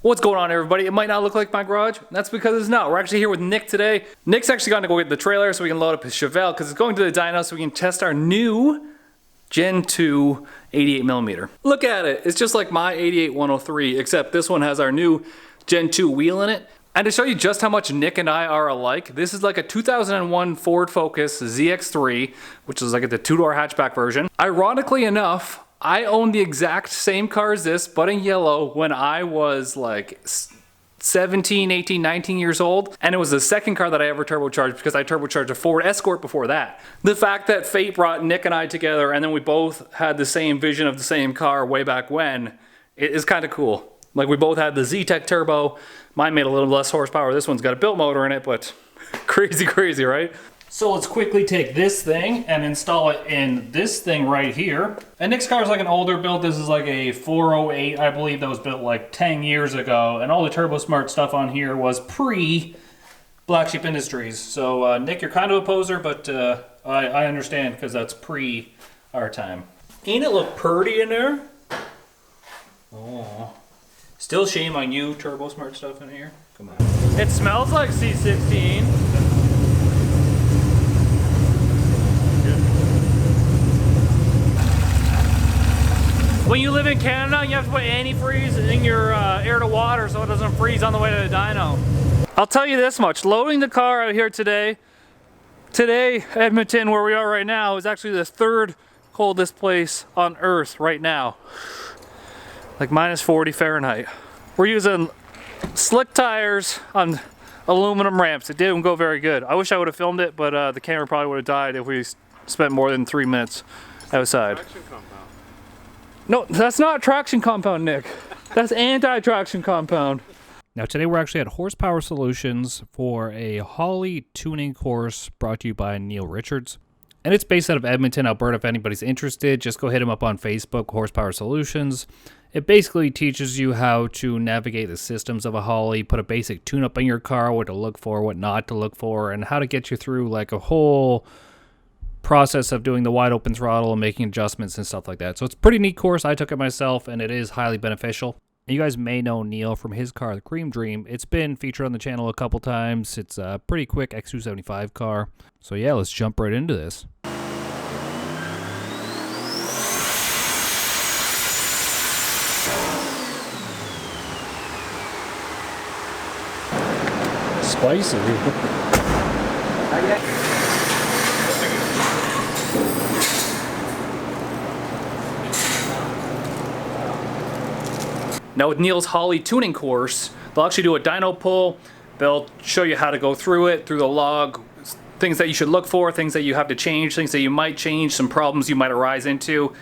What's going on, everybody? It might not look like my garage. That's because it's not. We're actually here with Nick today. Nick's actually going to go get the trailer so we can load up his Chevelle because it's going to the dyno so we can test our new Gen 2 88mm. Look at it. It's just like my 88103, except this one has our new Gen 2 wheel in it. And to show you just how much Nick and I are alike, this is like a 2001 Ford Focus ZX3, which is like the two-door hatchback version. Ironically enough, I own the exact same car as this, but in yellow, when I was like 17, 18, 19 years old. And it was the second car that I ever turbocharged because I turbocharged a Ford Escort before that. The fact that fate brought Nick and I together and then we both had the same vision of the same car way back when, it is kind of cool. Like, we both had the Z-Tech turbo. Mine made a little less horsepower. This one's got a built motor in it, but crazy, crazy, right? So let's quickly take this thing and install it in this thing right here. And Nick's car is like an older build. This is like a 408, I believe, that was built like 10 years ago. And all the Turbo Smart stuff on here was pre-Black Sheep Industries. So Nick, you're kind of a poser, but I understand because that's pre our time. Ain't it look pretty in there? Oh. Still shame on you, Turbo Smart stuff in here. Come on. It smells like C16. When you live in Canada, you have to put antifreeze in your air to water so it doesn't freeze on the way to the dyno. I'll tell you this much, loading the car out here today, Edmonton, where we are right now, is actually the third coldest place on Earth right now. Like minus 40 Fahrenheit. We're using slick tires on aluminum ramps. It didn't go very good. I wish I would have filmed it, but the camera probably would have died if we spent more than 3 minutes outside. No, that's not traction compound, Nick. That's anti-traction compound. Now today we're actually at Horsepower Solutions for a Holly tuning course brought to you by Neil Richards. And it's based out of Edmonton, Alberta. If anybody's interested, just go hit him up on Facebook, Horsepower Solutions. It basically teaches you how to navigate the systems of a Holly, put a basic tune-up in your car, what to look for, what not to look for, and how to get you through like a whole process of doing the wide open throttle and making adjustments and stuff like that. So it's a pretty neat course. I took it myself and it is highly beneficial. You guys may know Neil from his car, the Cream Dream. It's been featured on the channel a couple times. It's a pretty quick X275 car. So yeah, let's jump right into this. Spicy. Now with Neil's Holly tuning course, they'll actually do a dyno pull. They'll show you how to go through it, through the log, things that you should look for, things that you have to change, things that you might change, some problems you might arise into.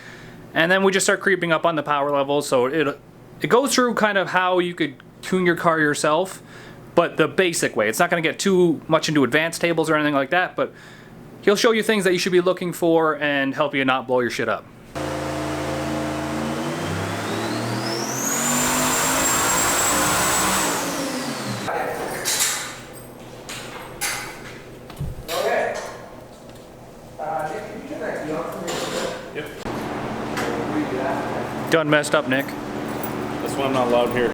And then we just start creeping up on the power level. So it goes through kind of how you could tune your car yourself, but the basic way. It's not going to get too much into advanced tables or anything like that, but he'll show you things that you should be looking for and help you not blow your shit up. Done messed up, Nick. That's why I'm not allowed here.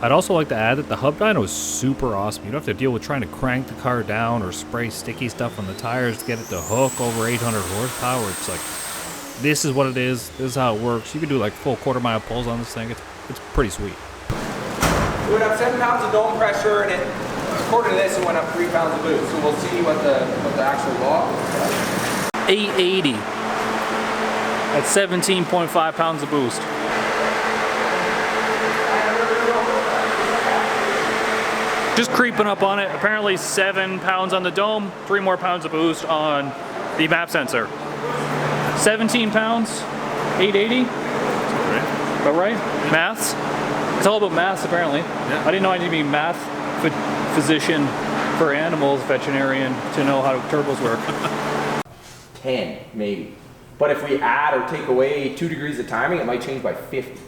I'd also like to add that the hub dyno is super awesome. You don't have to deal with trying to crank the car down or spray sticky stuff on the tires to get it to hook over 800 horsepower. It's like, this is what it is. This is how it works. You can do like full quarter-mile pulls on this thing. It's pretty sweet. It went up 7 pounds of dome pressure, and according to this, it went up 3 pounds of boost. So we'll see what the actual log looks like. 880 at 17.5 pounds of boost. Just creeping up on it. Apparently 7 pounds on the dome, 3 more pounds of boost on the map sensor. 17 pounds, 880. About right? Maths? It's all about maths apparently. Yeah. I didn't know I need to be math physician for animals, veterinarian, to know how turbos work. 10 maybe. But if we add or take away 2 degrees of timing, it might change by 50.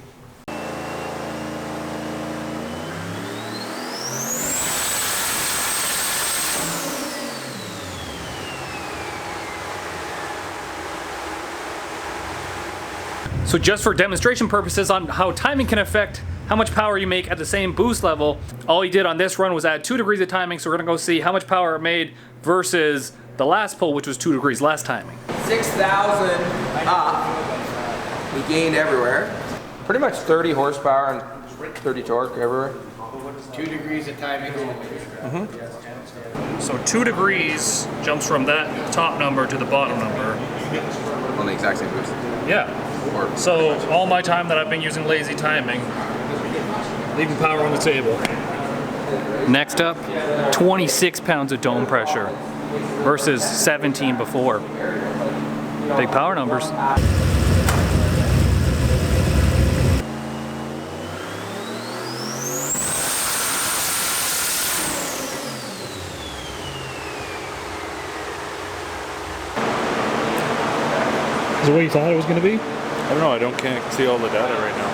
So just for demonstration purposes on how timing can affect how much power you make at the same boost level, all he did on this run was add 2 degrees of timing, so we're gonna go see how much power it made versus the last pull, which was 2 degrees less timing. 6,000 up. We gained everywhere. Pretty much 30 horsepower and 30 torque everywhere. 2 degrees of timing. So 2 degrees jumps from that top number to the bottom number. On the exact same boost. Yeah. So all my time that I've been using lazy timing, leaving power on the table. Next up, 26 pounds of dome pressure versus 17 before. Big power numbers. Is it what you thought it was going to be? I don't know. Can't see all the data right now.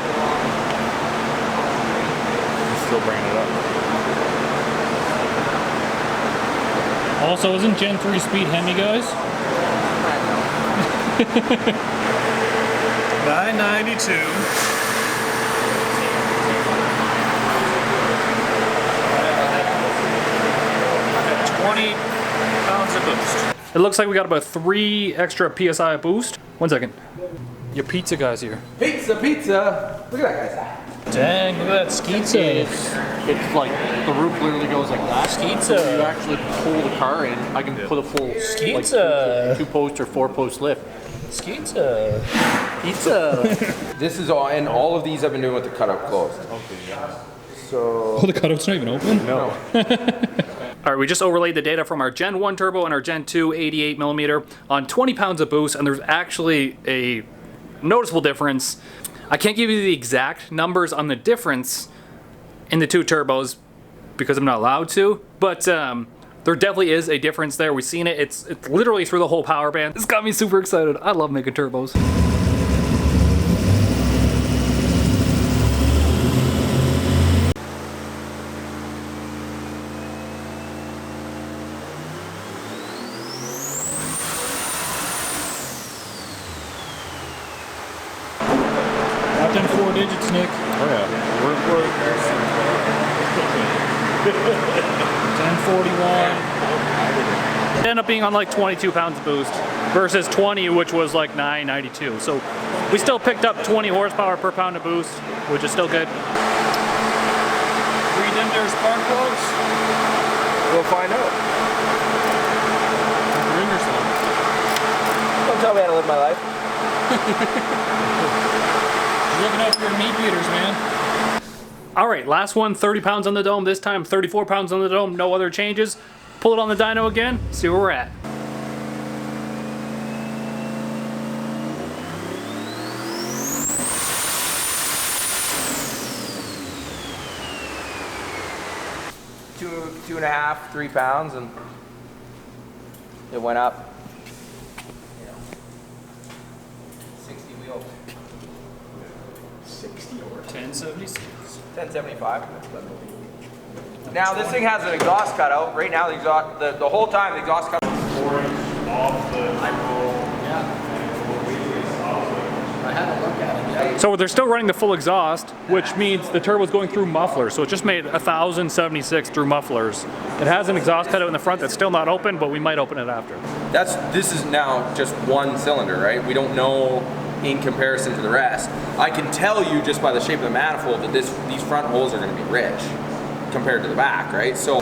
I'm still bringing it up. Also, isn't Gen 3 speed Hemi, guys? 992. At 20 pounds of boost. It looks like we got about 3 extra PSI of boost. 1 second. Your pizza guy's here. Pizza, pizza. Look at that, guys. Dang, look at that skeetsa. It's like the roof literally goes like that. Skeetsa. So you actually pull the car in. I can put a full Skeetsa. like, 2 post or 4 post lift. Skeetsa. Pizza. This is all, and all of these I've been doing with the cutout closed. So. Oh, the cutout's not even open? No. All right, we just overlaid the data from our Gen 1 turbo and our Gen 2 88mm on 20 pounds of boost, and there's actually a noticeable difference. I can't give you the exact numbers on the difference in the 2 turbos because I'm not allowed to, but there definitely is a difference there. We've seen it. It's literally through the whole power band. This got me super excited. I love making turbos. I've done 4 digits, Nick. Oh yeah. 1041. It ended up being on like 22 pounds of boost versus 20, which was like 992. So we still picked up 20 horsepower per pound of boost, which is still good. Read them their spark plugs. We'll find out. Ringers on. Don't tell me how to live my life. Looking up your meat beaters, man. All right, last one, 30 pounds on the dome. This time 34 pounds on the dome, no other changes. Pull it on the dyno again, see where we're at. Two and a half, 3 pounds, and it went up. 60 wheel. 1076. 1075. Now this thing has an exhaust cutout. Right now the exhaust, the whole time the exhaust cutout. So they're still running the full exhaust, which means the turbo's going through mufflers. So it just made 1,076 through mufflers. It has an exhaust cutout in the front that's still not open, but we might open it after. This is now just one cylinder, right? We don't know in comparison to the rest. I can tell you just by the shape of the manifold that these front holes are going to be rich compared to the back, right? So.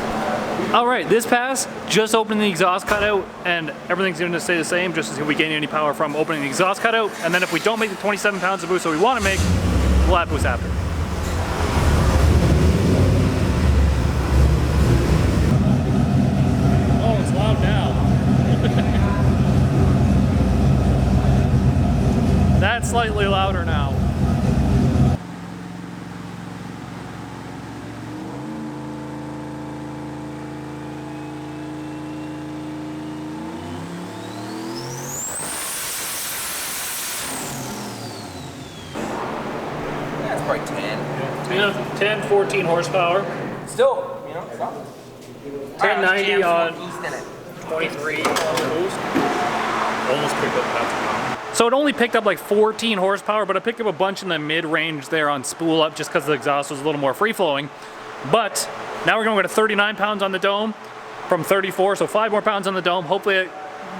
All right, this pass, just opening the exhaust cutout and everything's going to stay the same just to see if we gain any power from opening the exhaust cutout. And then if we don't make the 27 pounds of boost that we want to make, we'll add boost after. Oh, it's loud now. That's slightly louder now. That's probably 10. Yeah, 10, 14 horsepower. Still, you know, it's not. 1090 on East in it. 23 on the boost. Almost picked up half a pound. So it only picked up like 14 horsepower, but I picked up a bunch in the mid-range there on spool up just because the exhaust was a little more free-flowing. But now we're going to go to 39 pounds on the dome from 34, so 5 more pounds on the dome. Hopefully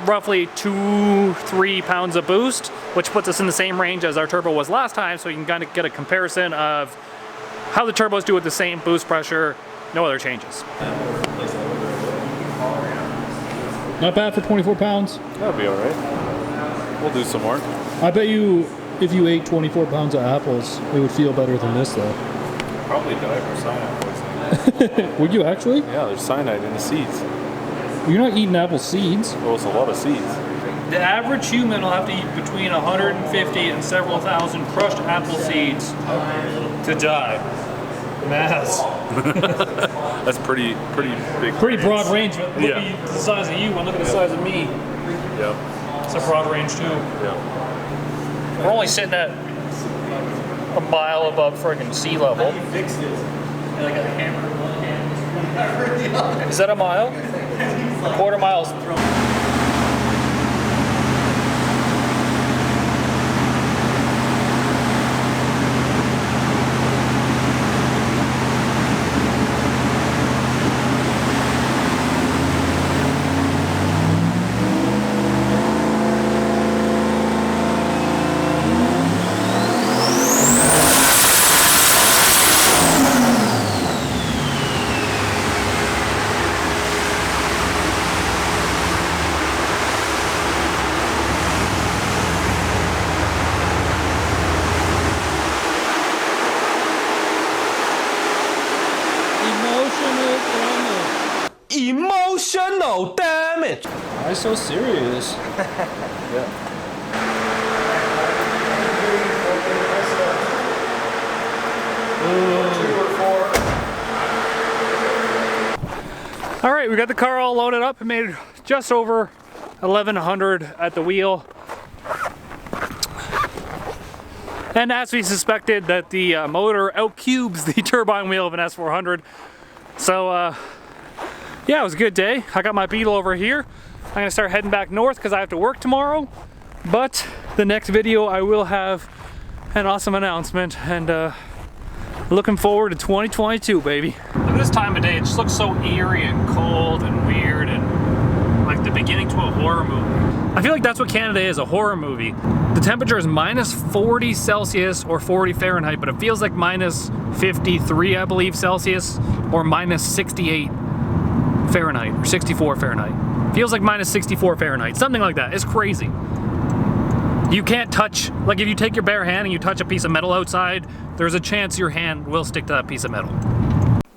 roughly 2-3 pounds of boost, which puts us in the same range as our turbo was last time, so you can kind of get a comparison of how the turbos do with the same boost pressure, no other changes. Not bad for 24 pounds. That'll be all right. We'll do some more. I bet you if you ate 24 pounds of apples, it would feel better than this though. Probably die from cyanide poisoning. Would you actually? Yeah, there's cyanide in the seeds. You're not eating apple seeds. Well, it's a lot of seeds. The average human will have to eat between 150 and several thousand crushed apple seeds to die. Mass. That's pretty big. Pretty broad range, but look Yeah. at the size of you and look at the size of me. Yeah. It's a broad range too. Yeah. We're only sitting at a mile above friggin' sea level. Is that a mile? A quarter mile. Emotional damage. Why so serious? All right, we got the car all loaded up and made just over 1,100 at the wheel. And as we suspected, that the motor outcubes the turbine wheel of an S400. So yeah, it was a good day. I got my Beetle over here. I'm gonna start heading back north because I have to work tomorrow. But the next video I will have an awesome announcement, and looking forward to 2022, baby. Look at this time of day. It just looks so eerie and cold and weird and like the beginning to a horror movie. I feel like that's what Canada is, a horror movie. The temperature is minus 40 Celsius or 40 Fahrenheit, but it feels like minus 53, I believe, Celsius, or minus 68 Fahrenheit, or 64 Fahrenheit. Feels like minus 64 Fahrenheit, something like that. It's crazy. You can't touch, like if you take your bare hand and you touch a piece of metal outside, there's a chance your hand will stick to that piece of metal.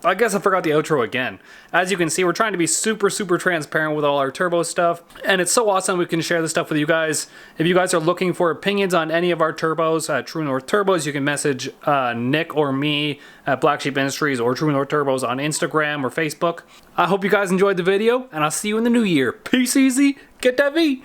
I guess I forgot the outro again. As you can see, we're trying to be super transparent with all our turbo stuff, and it's so awesome we can share this stuff with you guys. If you guys are looking for opinions on any of our turbos, True North Turbos, you can message Nick or me at Black Sheep Industries or True North Turbos on Instagram or Facebook. I hope you guys enjoyed the video, and I'll see you in the new year. Peace easy, get that V!